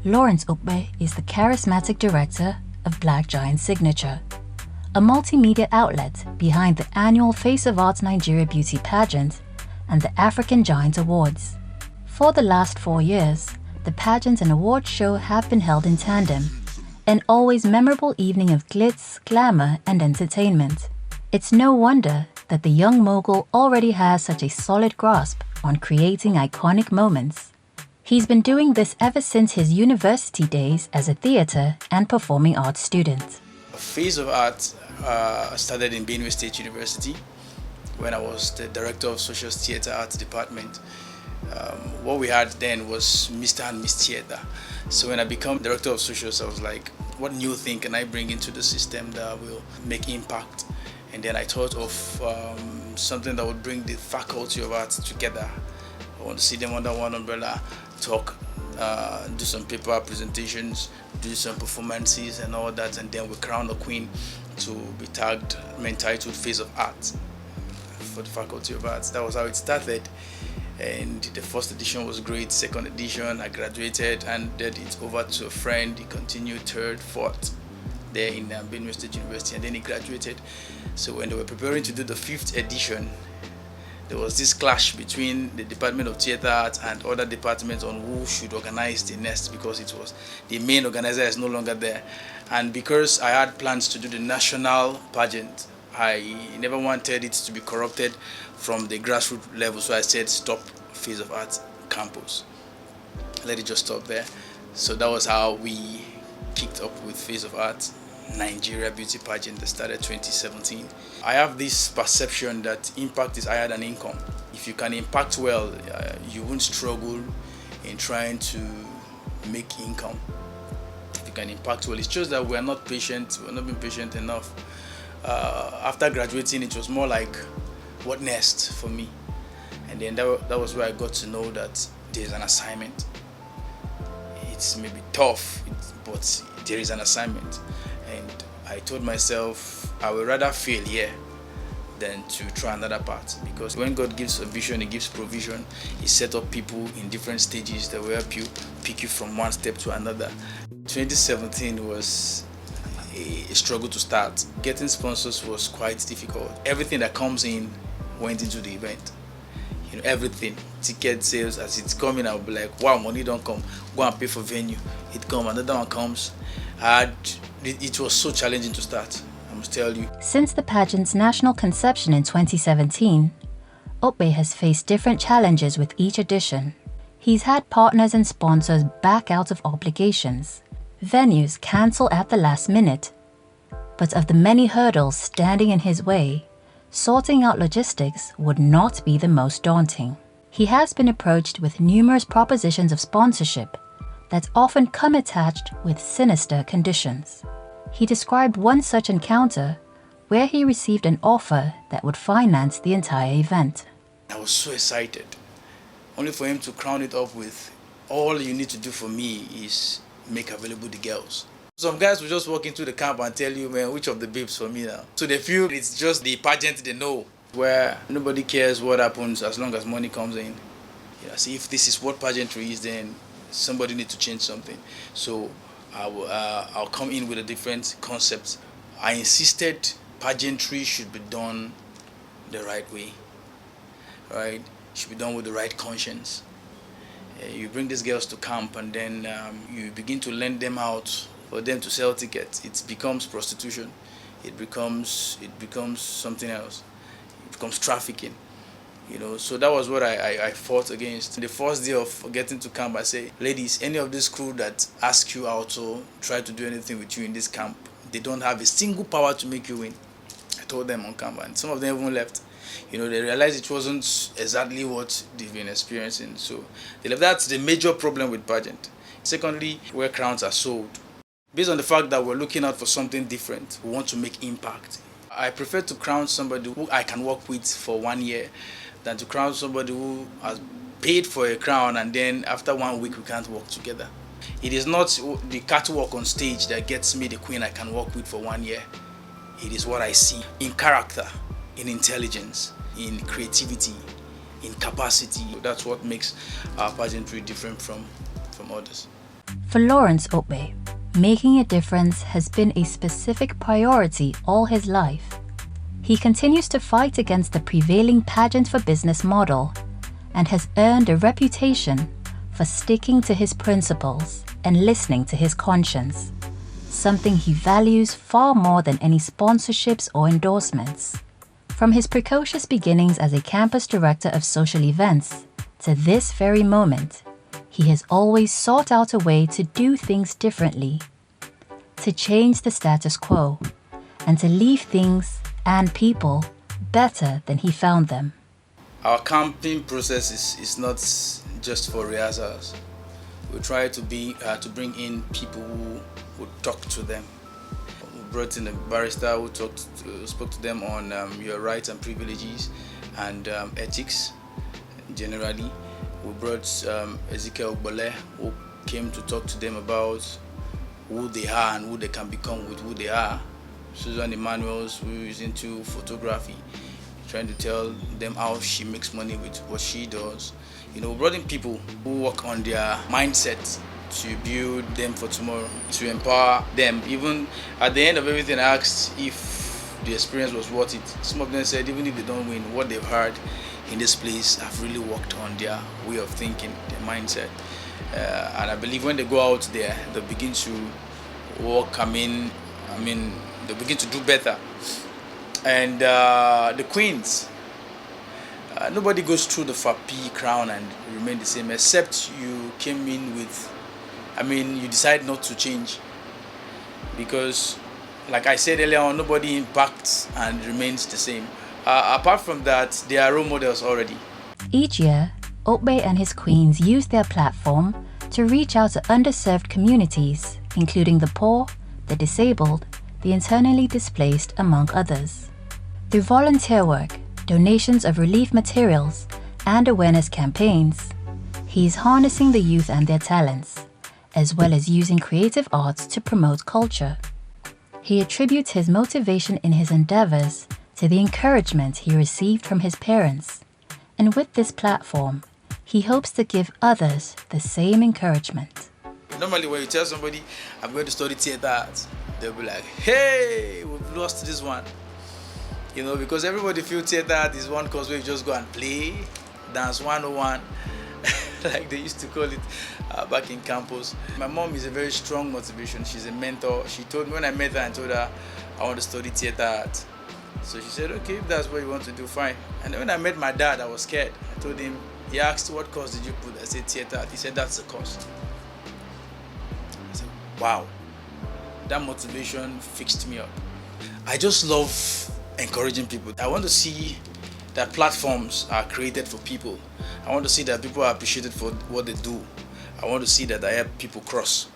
Lawrence Okpe is the charismatic director of Black Giant Signature, a multimedia outlet behind the annual Face of Arts Nigeria Beauty Pageant and the African Giant Awards. For the last 4 years, the pageant and award show have been held in tandem, an always memorable evening of glitz, glamour, and entertainment. It's no wonder that the young mogul already has such a solid grasp on creating iconic moments. He's been doing this ever since his university days as a theatre and performing arts student. Face of Art started in Benue State University when I was the director of Social Theatre Arts Department. What we had then was Mr. and Miss Theatre. So when I became director of socials, I was like, what new thing can I bring into the system that will make impact? And then I thought of something that would bring the faculty of arts together. I want to see them under one umbrella, talk, do some paper presentations, do some performances and all that, and then we crown a queen to be tagged, entitled Face of Art for the Faculty of Arts. That was how it started, and the first edition was great. Second edition, I graduated and did it over to a friend. He continued third, fourth there in Benue State University, and then he graduated. So when they were preparing to do the 5th edition, there was this clash between the Department of Theatre Arts and other departments on who should organize the next, because it was the main organizer is no longer there. And because I had plans to do the national pageant, I never wanted it to be corrupted from the grassroots level, so I said stop Face of Arts campus. Let it just stop there. So that was how we kicked up with Face of Arts Nigeria Beauty Pageant that started 2017. I have this perception that impact is higher than income. If you can impact well, you won't struggle in trying to make income. If you can impact well, it's just that we're not patient, we're not being patient enough. After graduating, it was more like, what next for me? And then that was where I got to know that there's an assignment. It's maybe tough, but there is an assignment. And I told myself I would rather fail here than to try another part, because when God gives a vision, He gives provision. He set up people in different stages that will help you pick you from one step to another. 2017 was a struggle to start. Getting sponsors was quite difficult. Everything that comes in went into the event. You know, everything, ticket sales, as it's coming, I'll be like, wow, money don't come, go and pay for venue. It comes, another one comes. It was so challenging to start, I must tell you. Since the pageant's national conception in 2017, Okpe has faced different challenges with each edition. He's had partners and sponsors back out of obligations, venues cancel at the last minute. But of the many hurdles standing in his way, sorting out logistics would not be the most daunting. He has been approached with numerous propositions of sponsorship that often come attached with sinister conditions. He described one such encounter where he received an offer that would finance the entire event. I was so excited, only for him to crown it up with, all you need to do for me is make available the girls. Some guys will just walk into the camp and tell you, man, which of the babes for me now? So they feel it's just the pageant they know, where nobody cares what happens as long as money comes in. Yeah, see, if this is what pageantry is, then somebody needs to change something. So I'll come in with a different concept. I insisted pageantry should be done the right way, right? It should be done with the right conscience. You bring these girls to camp, and then you begin to lend them out for them to sell tickets. It becomes prostitution. It becomes something else. It becomes trafficking. You know, so that was what I fought against. The first day of getting to camp, I say, ladies, any of this crew that ask you out to try to do anything with you in this camp, they don't have a single power to make you win. I told them on camp, and some of them even left. You know, they realized it wasn't exactly what they've been experiencing. So they left. That's the major problem with pageant. Secondly, where crowns are sold. Based on the fact that we're looking out for something different, we want to make impact. I prefer to crown somebody who I can work with for 1 year than to crown somebody who has paid for a crown and then after 1 week we can't work together. It is not the catwalk on stage that gets me the queen I can work with for 1 year. It is what I see in character, in intelligence, in creativity, in capacity. That's what makes our pageantry different from others. For Lawrence Okpe, making a difference has been a specific priority all his life. He continues to fight against the prevailing pageant for business model and has earned a reputation for sticking to his principles and listening to his conscience, something he values far more than any sponsorships or endorsements. From his precocious beginnings as a campus director of social events to this very moment, he has always sought out a way to do things differently, to change the status quo, and to leave things and people better than he found them. Our camping process is not just for rehearsals. We try to bring in people who would talk to them. We brought in a barrister who spoke to them on your rights and privileges and ethics generally. We brought Ezekiel Okpe, who came to talk to them about who they are and who they can become with who they are. Susan Emmanuels, who is into photography, trying to tell them how she makes money with what she does. We brought in people who work on their mindset to build them for tomorrow, to empower them. Even at the end of everything, I asked if the experience was worth it. Some of them said even if they don't win, what they've heard in this place have really worked on their way of thinking, their mindset. And I believe when they go out there, they'll begin to work, they'll begin to do better. And the queens, nobody goes through the FAPI crown and remain the same, except you came in with, you decide not to change. Because, like I said earlier on, nobody impacts and remains the same. Apart from that, they are role models already. Each year, Okpe and his queens use their platform to reach out to underserved communities, including the poor, the disabled, the internally displaced, among others. Through volunteer work, donations of relief materials, and awareness campaigns, he is harnessing the youth and their talents, as well as using creative arts to promote culture. He attributes his motivation in his endeavors to the encouragement he received from his parents, and with this platform, he hopes to give others the same encouragement. Normally when you tell somebody, I'm going to study theater art, they'll be like, hey, we've lost this one. Because everybody feels theater art is one course where you just go and play, dance 101, like they used to call it back in campus. My mom is a very strong motivation. She's a mentor. She told me when I met her and told her I want to study theater art. So she said, okay, if that's what you want to do, fine. And then when I met my dad, I was scared. I told him, he asked, what course did you put? I said, theater art. He said, that's the course. I said, wow. That motivation fixed me up. I just love encouraging people. I want to see that platforms are created for people. I want to see that people are appreciated for what they do. I want to see that I help people cross.